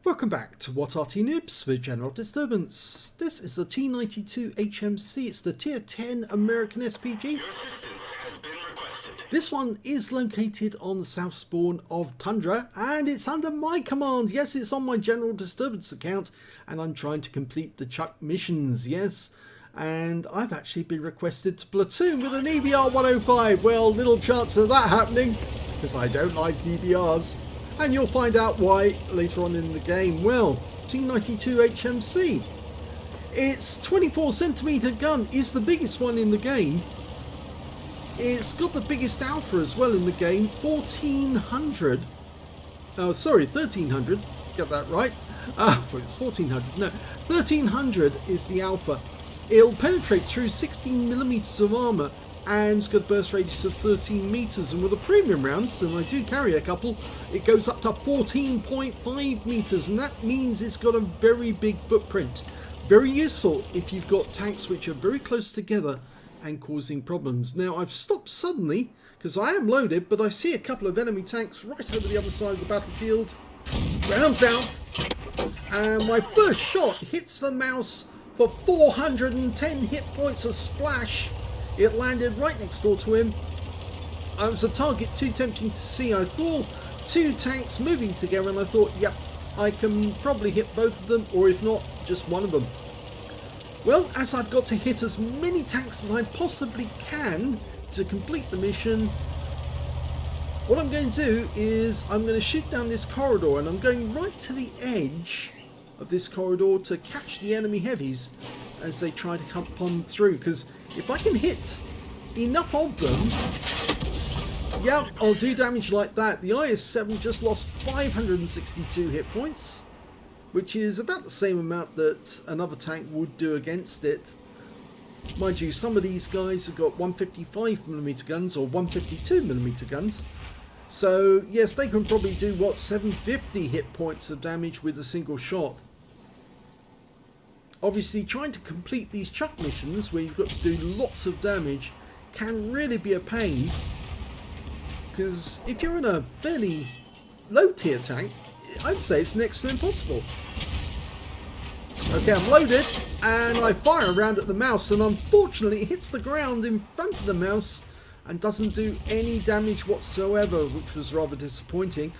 Welcome back to What Arty Noobs with General Disturbance. This is the T92 HMC, it's the Tier 10 American SPG. Your assistance has been requested. This one is located on the south spawn of Tundra and it's under my command. Yes, it's on my General Disturbance account and I'm trying to complete the Chuck missions, yes. And I've actually been requested to platoon with an EBR 105. Well, little chance of that happening because I don't like EBRs. And you'll find out why later on in the game. Well, T92 HMC. Its 24cm gun is the biggest one in the game. It's got the biggest alpha as well in the game, 1400. Oh, sorry, 1300. Get that right. 1400. No, 1300 is the alpha. It'll penetrate through 16mm of armour and it's got a burst radius of 13 meters, and with the premium rounds, and I do carry a couple, it goes up to 14.5 meters, and that means it's got a very big footprint. Very useful if you've got tanks which are very close together and causing problems. Now I've stopped suddenly because I am loaded, but I see a couple of enemy tanks right over the other side of the battlefield. Rounds out, and my first shot hits the mouse for 410 hit points of splash. It landed right next door to him. I was a target too tempting to see. I saw two tanks moving together and I thought, yep, I can probably hit both of them, or if not, just one of them. Well, as I've got to hit as many tanks as I possibly can to complete the mission, what I'm going to do is I'm going to shoot down this corridor, and I'm going right to the edge of this corridor to catch the enemy heavies as they try to come on through, because if I can hit enough of them, yeah, I'll do damage like that. The IS-7 just lost 562 hit points, which is about the same amount that another tank would do against it. Mind you, some of these guys have got 155mm guns or 152mm guns, so yes, they can probably do, what, 750 hit points of damage with a single shot. Obviously, trying to complete these Chuck missions where you've got to do lots of damage can really be a pain, because if you're in a fairly low tier tank, I'd say it's next to impossible. Okay, I'm loaded and I fire around at the mouse, and unfortunately it hits the ground in front of the mouse and doesn't do any damage whatsoever, which was rather disappointing.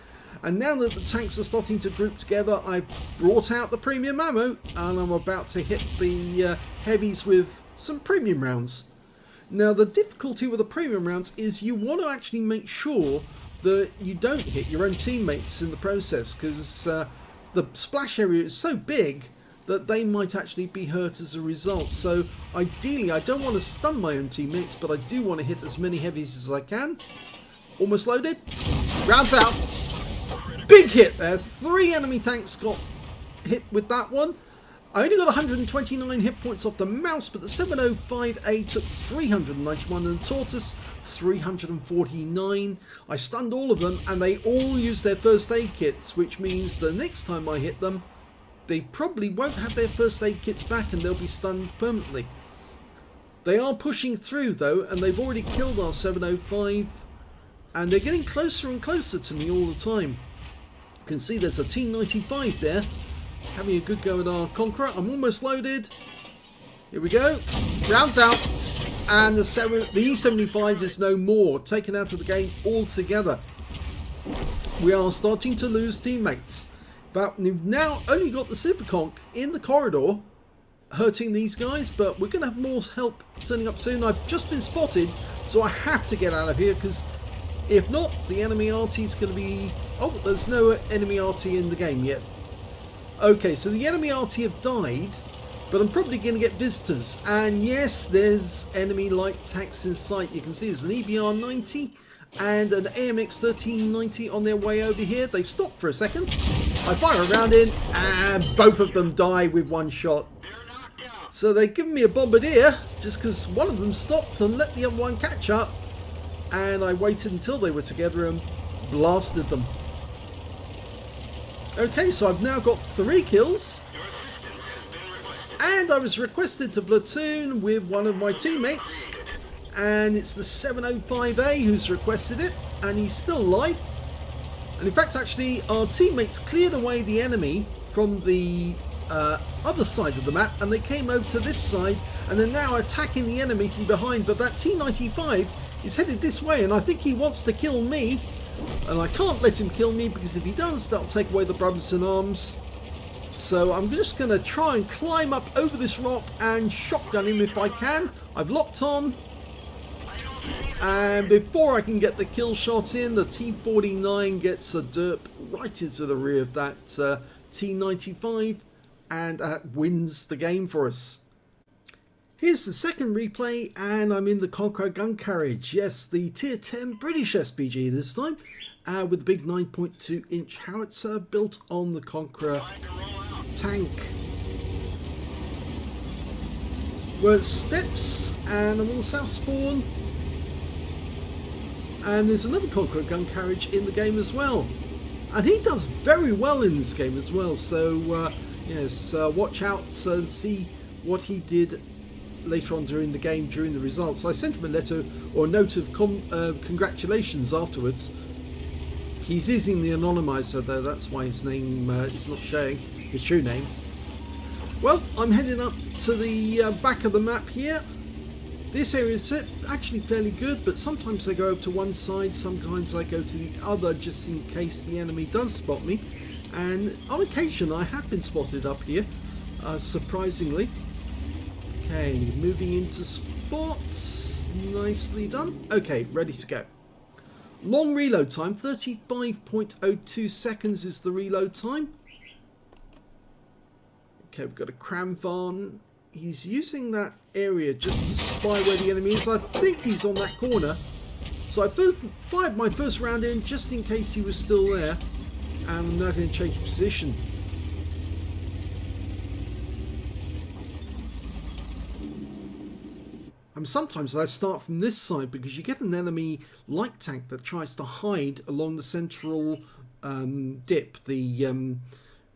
And now that the tanks are starting to group together, I've brought out the premium ammo and I'm about to hit the heavies with some premium rounds. Now the difficulty with the premium rounds is you want to actually make sure that you don't hit your own teammates in the process, because the splash area is so big that they might actually be hurt as a result. So ideally I don't want to stun my own teammates, but I do want to hit as many heavies as I can. Almost loaded. Rounds out. Big hit there. 3 enemy tanks got hit with that one. I only got 129 hit points off the mouse, but the 705A took 391 and the Tortoise 349. I stunned all of them and they all used their first aid kits, which means the next time I hit them, they probably won't have their first aid kits back and they'll be stunned permanently. They are pushing through though, and they've already killed our 705, and they're getting closer and closer to me all the time. You can see there's a T95 there having a good go at our Conqueror. I'm almost loaded. Here we go. Rounds out. And the E75 is no more. Taken out of the game altogether. We are starting to lose teammates. But we've now only got the Super Conk in the corridor hurting these guys, but we're going to have more help turning up soon. I've just been spotted, so I have to get out of here, because if not, the enemy Arty is going to be... Oh, there's no enemy Arty in the game yet. Okay, so the enemy Arty have died, but I'm probably going to get visitors. And yes, there's enemy light tanks in sight. You can see there's an EBR 90 and an AMX 1390 on their way over here. They've stopped for a second. I fire a round in and both of them die with one shot. So they've given me a bombardier just because one of them stopped and let the other one catch up. And I waited until they were together and blasted them. Okay, so I've now got 3 kills. And I was requested to platoon with one of my teammates. And it's the 705A who's requested it. And he's still alive. And And in fact, actually, our teammates cleared away the enemy from the other side of the map, and they came over to this side, and they're now attacking the enemy from behind. But that T95 is headed this way, and I think he wants to kill me, and I can't let him kill me, because if he does, that'll take away the brothers in arms. So I'm just going to try and climb up over this rock and shotgun him if I can. I've locked on, and before I can get the kill shot in, the T49 gets a derp right into the rear of that T95, and wins the game for us. Here's the second replay, and I'm in the Conqueror gun carriage. Yes, the tier 10 British SPG this time, with the big 9.2 inch howitzer built on the Conqueror tank. We're at Steppes, and I'm on the south spawn, and there's another Conqueror gun carriage in the game as well, and he does very well in this game as well. So yes, watch out and see what he did later on during the game, during the results. I sent him a letter or a note of congratulations afterwards. He's using the anonymizer though, that's why his name is not showing, his true name. Well, I'm heading up to the back of the map here. This area is actually fairly good, but sometimes I go over to one side, sometimes I go to the other, just in case the enemy does spot me. And on occasion I have been spotted up here, surprisingly. Okay, moving into spots. Nicely done. Okay, ready to go. Long reload time, 35.02 seconds is the reload time. Okay, we've got a Cramvarn. He's using that area just to spy where the enemy is. I think he's on that corner. So I fired my first round in just in case he was still there. And I'm now going to change position. Sometimes I start from this side because you get an enemy light tank that tries to hide along the central dip. The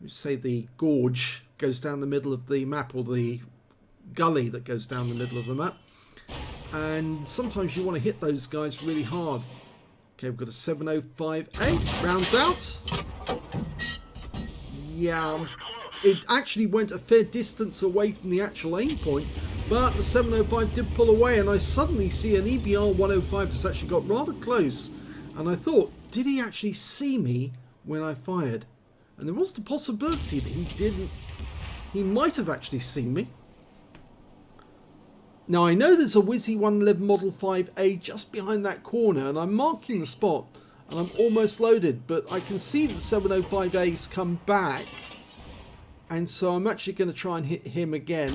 say the gorge goes down the middle of the map, or the gully that goes down the middle of the map, and sometimes you want to hit those guys really hard. Okay, we've got a 705A, rounds out. Yeah, it actually went a fair distance away from the actual aim point, but the 705 did pull away, and I suddenly see an EBR 105 that's actually got rather close, and I thought, did he actually see me when I fired? And there was the possibility that he didn't. He might have actually seen me. Now I know there's a Wizzy 111 Model 5A just behind that corner, and I'm marking the spot, and I'm almost loaded, but I can see the 705A's come back, and so I'm actually going to try and hit him again.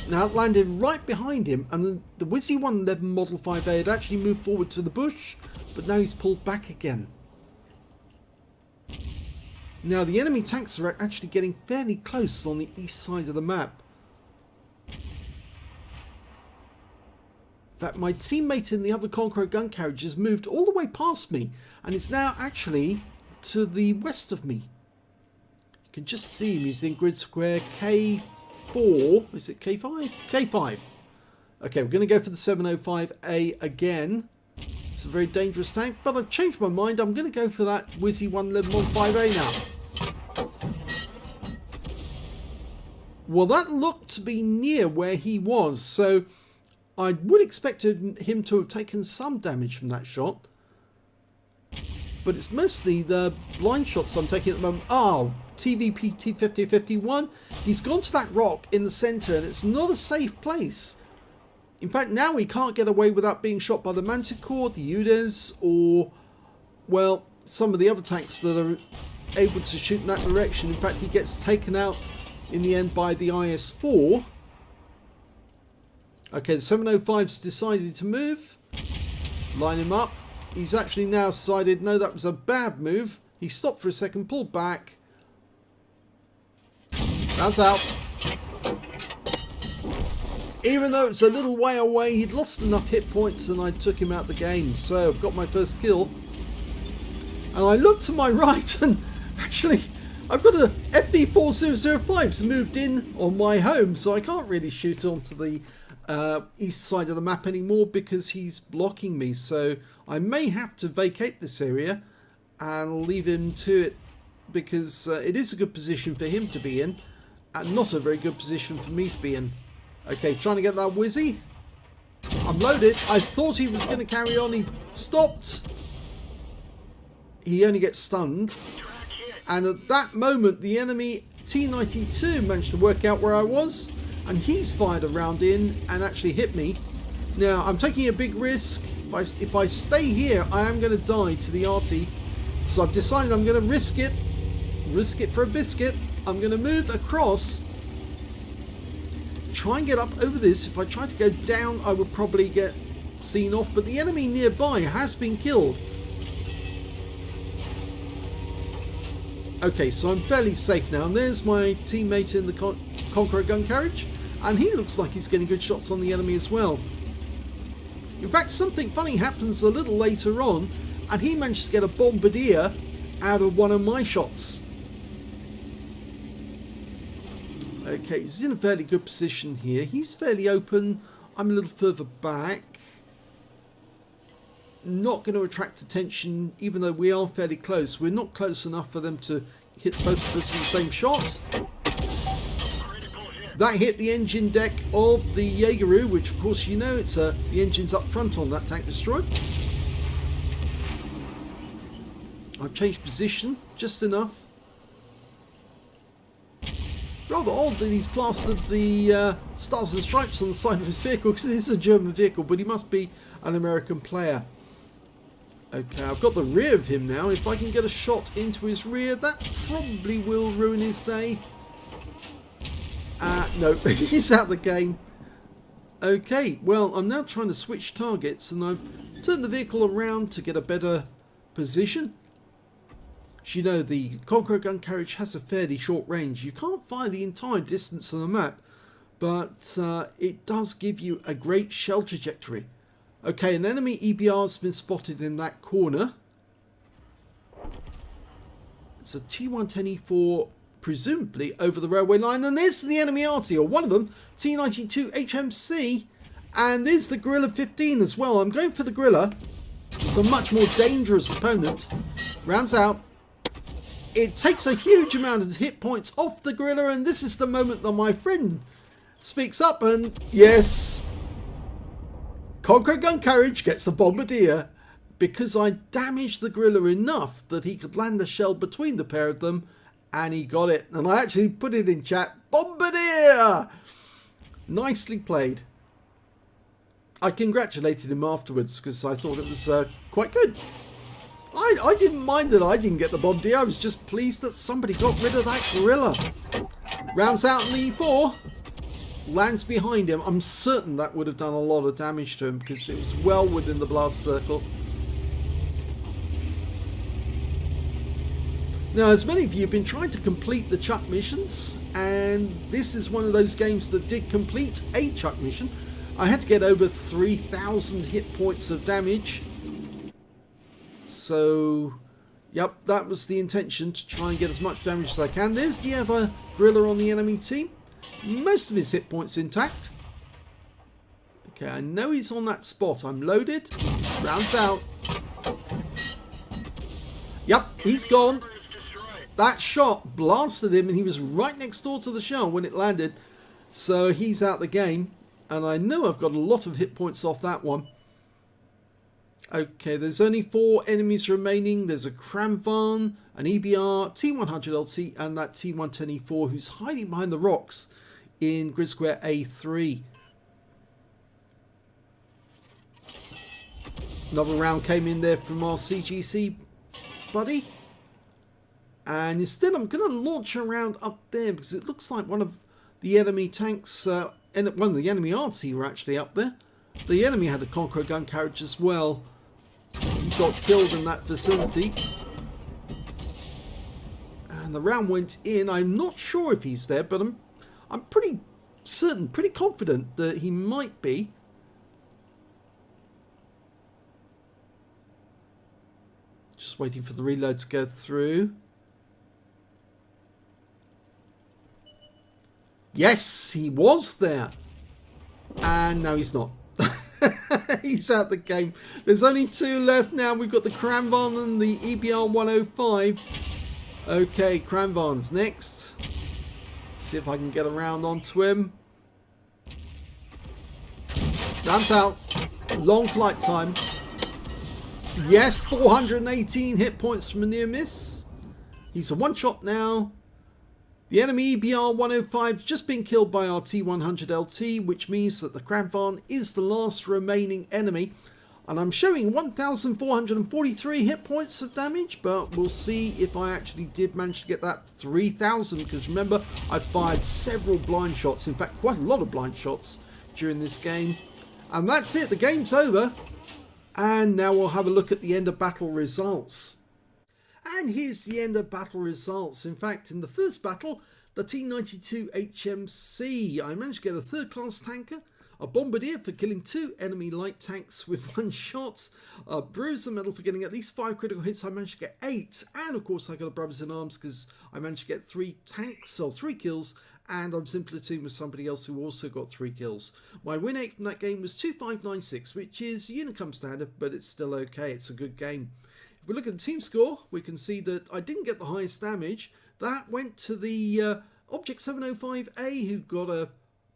Now it landed right behind him, and the Wizzy 111 Model 5A had actually moved forward to the bush, but now he's pulled back again. Now the enemy tanks are actually getting fairly close on the east side of the map. In fact, my teammate in the other Conqueror gun carriage has moved all the way past me, and is now actually to the west of me. You can just see him. He's in grid square K4. Is it K5? K5. Okay, we're going to go for the 705A again. It's a very dangerous tank, but I've changed my mind. I'm going to go for that Wizzy 111 Mod 5A now. Well, that looked to be near where he was, so I would expect him to have taken some damage from that shot. But it's mostly the blind shots I'm taking at the moment. Oh, TVP T5051. He's gone to that rock in the centre, and it's not a safe place. In fact, now he can't get away without being shot by the Manticore, the UDES, or, well, some of the other tanks that are able to shoot in that direction. In fact, he gets taken out in the end by the IS-4. Okay, the 705's decided to move. Line him up. He's actually now decided, no, that was a bad move. He stopped for a second, pulled back. That's out. Even though it's a little way away, he'd lost enough hit points and I took him out of the game. So I've got my first kill. And I look to my right and actually I've got a FV4005's moved in on my home, so I can't really shoot onto the east side of the map anymore because he's blocking me. So I may have to vacate this area and leave him to it, because it is a good position for him to be in and not a very good position for me to be in. Okay, trying to get that Wizzy. I'm loaded. I thought he was going to carry on. He stopped. He only gets stunned. And at that moment, the enemy T92 managed to work out where I was. And he's fired a round in and actually hit me. Now, I'm taking a big risk. If I stay here, I am going to die to the Arty. So I've decided I'm going to risk it. Risk it for a biscuit. I'm going to move across. Try and get up over this. If I try to go down, I would probably get seen off. But the enemy nearby has been killed. Okay, so I'm fairly safe now. And there's my teammate in the Conqueror gun carriage. And he looks like he's getting good shots on the enemy as well. In fact, something funny happens a little later on. And he managed to get a bombardier out of one of my shots. Okay, he's in a fairly good position here. He's fairly open. I'm a little further back. Not going to attract attention, even though we are fairly close. We're not close enough for them to hit both of us with the same shot. That hit the engine deck of the Jaegeru, which of course you know it's the engine's up front on that tank destroyer. I've changed position just enough. Rather odd that he's plastered the stars and stripes on the side of his vehicle, because it is a German vehicle, but he must be an American player. Okay, I've got the rear of him now. If I can get a shot into his rear, that probably will ruin his day. No, he's out of the game. Okay, well, I'm now trying to switch targets, and I've turned the vehicle around to get a better position. As you know, the Conqueror gun carriage has a fairly short range. You can't fire the entire distance of the map, but it does give you a great shell trajectory. Okay, an enemy EBR has been spotted in that corner. It's a T110E4, presumably over the railway line. And there's the enemy Arty, or one of them, T92 HMC. And there's the Gorilla 15 as well. I'm going for the Gorilla. It's a much more dangerous opponent. Rounds out. It takes a huge amount of hit points off the Gorilla, and this is the moment that my friend speaks up, and yes, Conqueror gun carriage gets the bombardier because I damaged the Gorilla enough that he could land a shell between the pair of them, and he got it. And I actually put it in chat, bombardier! Nicely played. I congratulated him afterwards because I thought it was quite good. I didn't mind that I didn't get the bombardier. I was just pleased that somebody got rid of that Gorilla. Rounds out in the E4. Lands behind him. I'm certain that would have done a lot of damage to him because it was well within the blast circle. Now, as many of you have been trying to complete the Chuck missions, and this is one of those games that did complete a Chuck mission. I had to get over 3,000 hit points of damage. So, yep, that was the intention, to try and get as much damage as I can. There's the other Gorilla on the enemy team. Most of his hit points intact. Okay, I know he's on that spot. I'm loaded. Rounds out. Yep, he's gone. That shot blasted him, and he was right next door to the shell when it landed. So he's out the game. And I know I've got a lot of hit points off that one. Okay, there's only 4 enemies remaining. There's a Kramvan, an EBR, T100LT, and that T110E4 who's hiding behind the rocks in grid square A3. Another round came in there from our CGC buddy. And instead I'm going to launch a round up there because it looks like one of the enemy tanks, one of the enemy Arty were actually up there. The enemy had a Conqueror gun carriage as well. He got killed in that vicinity. And the round went in. I'm not sure if he's there, but I'm pretty certain, pretty confident that he might be. Just waiting for the reload to go through. Yes, he was there. And no, he's not. He's out the game. There's only 2 left now. We've got the Cranvan and the EBR 105. Okay, Cranvan's next. See if I can get around onto him. That's out. Long flight time. Yes, 418 hit points from a near miss. He's a one-shot now. The enemy EBR 105 has just been killed by our T100 LT, which means that the Cranvan is the last remaining enemy. And I'm showing 1,443 hit points of damage, but we'll see if I actually did manage to get that 3,000, because remember, I fired several blind shots, in fact quite a lot of blind shots during this game. And that's it, the game's over. And now we'll have a look at the end of battle results. And here's the end of battle results. In fact, in the first battle, the T92 HMC, I managed to get a 3rd class tanker, a bombardier for killing 2 enemy light tanks with 1 shot, a bruiser medal for getting at least 5 critical hits. I managed to get 8, and of course I got a brothers in arms because I managed to get 3 tanks, or 3 kills, and I was in platoon with somebody else who also got 3 kills. My win rate from that game was 2596, which is Unicum standard, but it's still okay. It's a good game. If we look at the team score, we can see that I didn't get the highest damage. That went to the Object 705A, who got a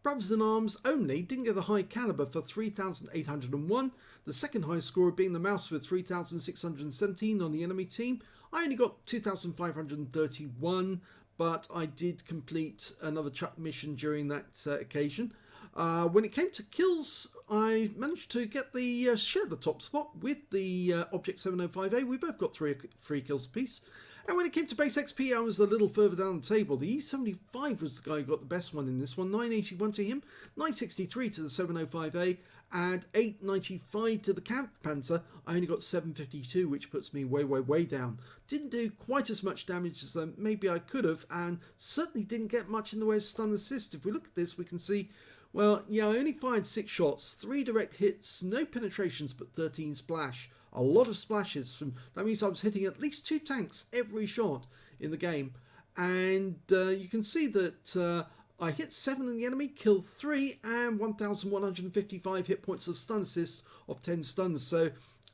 brothers in arms only, didn't get a high caliber for 3,801. The second highest scorer being the mouse with 3,617 on the enemy team. I only got 2,531, but I did complete another chuck mission during that occasion. When it came to kills, I managed to get the share the top spot with the Object 705A. We both got three kills apiece. And when it came to base XP, I was a little further down the table. The E75 was the guy who got the best one in this one. 981 to him, 963 to the 705A, and 895 to the Kampfpanzer. I only got 752, which puts me way down. Didn't do quite as much damage as maybe I could have, and certainly didn't get much in the way of stun assist. If we look at this, we can see, well, yeah, I only fired 6 shots, 3 direct hits, no penetrations, but 13 splash. A lot of splashes. That means I was hitting at least 2 tanks every shot in the game. And you can see that I hit 7 in the enemy, killed 3, and 1,155 hit points of stun assist of 10 stuns. So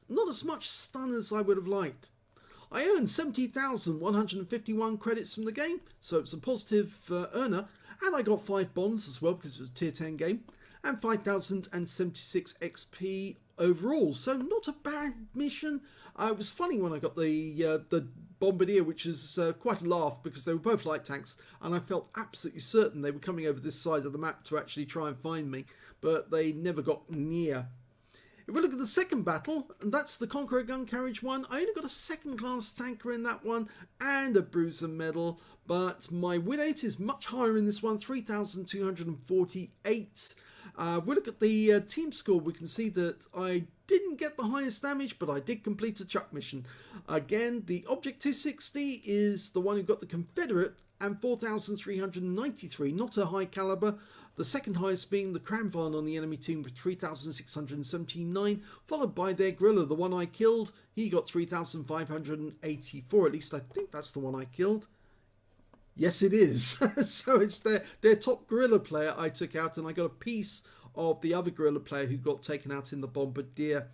not as much stun as I would have liked. I earned 70,151 credits from the game, so it's a positive earner. And I got 5 bonds as well because it was a tier 10 game. And 5,076 XP overall, so not a bad mission. It was funny when I got the bombardier, which is quite a laugh because they were both light tanks, and I felt absolutely certain they were coming over this side of the map to actually try and find me, but they never got near. If we look at the second battle, and that's the Conqueror gun carriage one, I only got a 2nd class tanker in that one and a bruiser medal, but my win rate is much higher in this one, 3,248. If we look at the team score, we can see that I didn't get the highest damage, but I did complete a chuck mission. Again, the Object 260 is the one who got the Confederate, and 4,393, not a high caliber. The second highest being the Cranvan on the enemy team with 3,679, followed by their Guerrilla, the one I killed. He got 3,584, at least I think that's the one I killed. Yes, it is. So it's their top guerrilla player I took out, and I got a piece of the other guerrilla player who got taken out in the bombardier.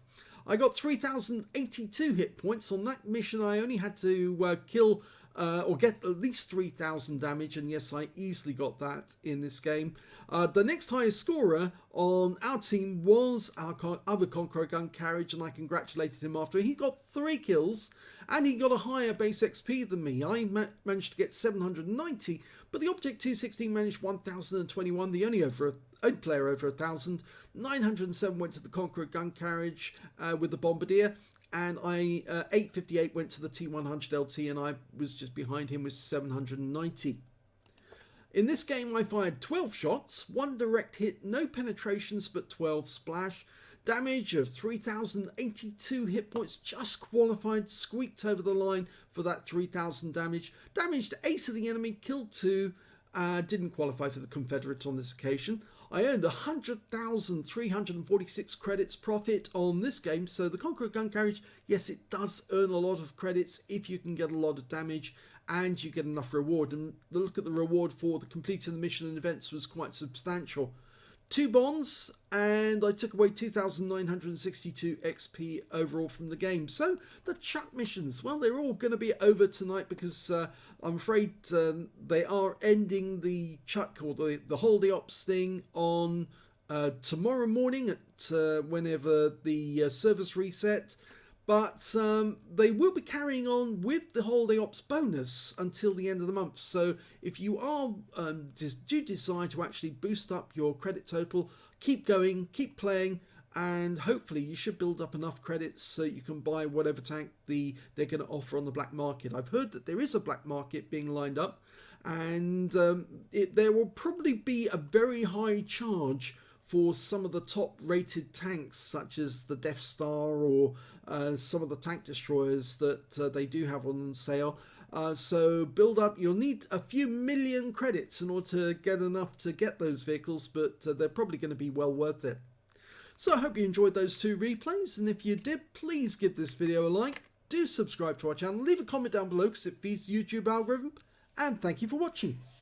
I got 3,082 hit points. On that mission, I only had to kill or get at least 3,000 damage, and yes, I easily got that in this game. The next highest scorer on our team was our other Conqueror gun carriage, and I congratulated him after. He got 3 kills, and he got a higher base XP than me. I managed to get 790, but the Object 260 managed 1,021, the only player over 1,000. 907 went to the Conqueror gun carriage with the bombardier, and 858 went to the T100 LT, and I was just behind him with 790. In this game, I fired 12 shots, 1 direct hit, no penetrations, but 12 splash. Damage of 3,082 hit points, just qualified, squeaked over the line for that 3,000 damage. Damaged 8 of the enemy, killed 2, didn't qualify for the Confederate on this occasion. I earned 100,346 credits profit on this game, so the Conqueror gun carriage, yes, it does earn a lot of credits if you can get a lot of damage and you get enough reward. And the look at the reward for the completing the mission and events was quite substantial. 2 bonds, and I took away 2,962 XP overall from the game. So the Chuck missions, well, they're all going to be over tonight because I'm afraid they are ending the Chuck or the holiday ops thing on tomorrow morning at whenever the servers reset. But they will be carrying on with the holiday ops bonus until the end of the month. So if you are do decide to actually boost up your credit total, keep going, keep playing, and hopefully you should build up enough credits so you can buy whatever tank they're going to offer on the black market. I've heard that there is a black market being lined up, and there will probably be a very high charge for some of the top rated tanks such as the Death Star or some of the tank destroyers that they do have on sale. So build up, you'll need a few million credits in order to get enough to get those vehicles, but they're probably going to be well worth it. So I hope you enjoyed those 2 replays, and if you did, please give this video a like, do subscribe to our channel, leave a comment down below because it feeds the YouTube algorithm, and thank you for watching.